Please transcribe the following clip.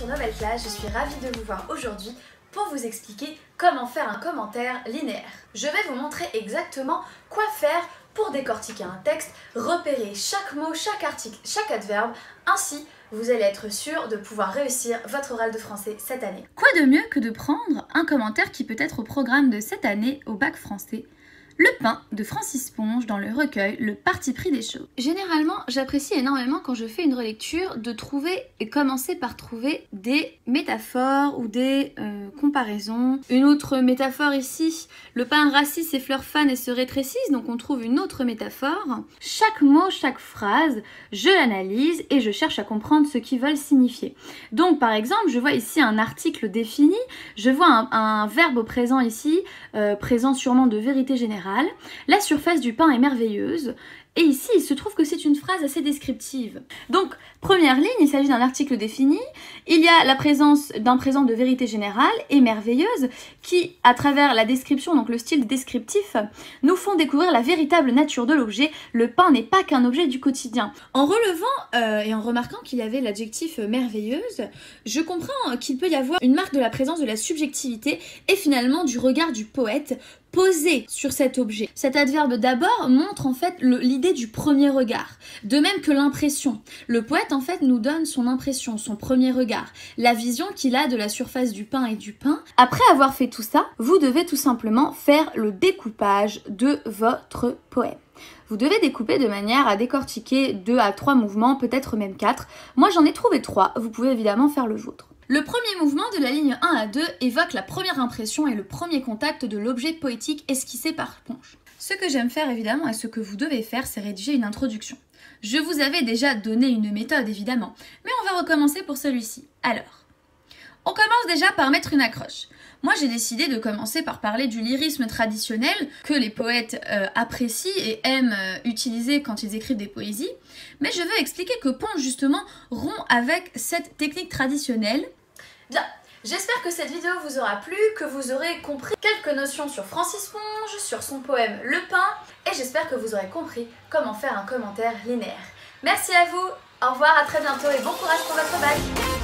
sur Nouvelle Classe, je suis ravie de vous voir aujourd'hui pour vous expliquer comment faire un commentaire linéaire. Je vais vous montrer exactement quoi faire pour décortiquer un texte, repérer chaque mot, chaque article, chaque adverbe, ainsi vous allez être sûr de pouvoir réussir votre oral de français cette année. Quoi de mieux que de prendre un commentaire qui peut être au programme de cette année au bac français ? Le pain de Francis Ponge dans le recueil Le parti pris des choses. Généralement, j'apprécie énormément quand je fais une relecture de trouver et commencer par trouver des métaphores ou des comparaisons. Une autre métaphore ici, le pain rassit ses fleurs fanes et se rétrécissent, donc on trouve une autre métaphore. Chaque mot, chaque phrase, je l'analyse et je cherche à comprendre ce qu'ils veulent signifier. Donc par exemple, je vois ici un article défini, je vois un verbe au présent ici, présent sûrement de vérité générale. La surface du pain est merveilleuse. Et ici, il se trouve que c'est une phrase assez descriptive. Donc, première ligne, il s'agit d'un article défini. Il y a la présence d'un présent de vérité générale et merveilleuse qui, à travers la description, donc le style descriptif, nous font découvrir la véritable nature de l'objet. Le pain n'est pas qu'un objet du quotidien. En relevant et en remarquant qu'il y avait l'adjectif merveilleuse, je comprends qu'il peut y avoir une marque de la présence de la subjectivité et finalement du regard du poète posé sur cet objet. Cet adverbe d'abord montre en fait l'idée du premier regard, de même que l'impression. Le poète en fait nous donne son impression, son premier regard, la vision qu'il a de la surface du pain et du pain. Après avoir fait tout ça, vous devez tout simplement faire le découpage de votre poème. Vous devez découper de manière à décortiquer 2 à 3 mouvements, peut-être même 4. Moi j'en ai trouvé 3, vous pouvez évidemment faire le vôtre. Le premier mouvement de la ligne 1 à 2 évoque la première impression et le premier contact de l'objet poétique esquissé par Ponge. Ce que j'aime faire évidemment et ce que vous devez faire, c'est rédiger une introduction. Je vous avais déjà donné une méthode évidemment, mais on va recommencer pour celui-ci. Alors, on commence déjà par mettre une accroche. Moi j'ai décidé de commencer par parler du lyrisme traditionnel que les poètes apprécient et aiment utiliser quand ils écrivent des poésies, mais je veux expliquer que Ponge justement rompt avec cette technique traditionnelle. Bien, j'espère que cette vidéo vous aura plu, que vous aurez compris quelques notions sur Francis Ponge, sur son poème Le Pain, et j'espère que vous aurez compris comment faire un commentaire linéaire. Merci à vous, au revoir, à très bientôt et bon courage pour votre bac.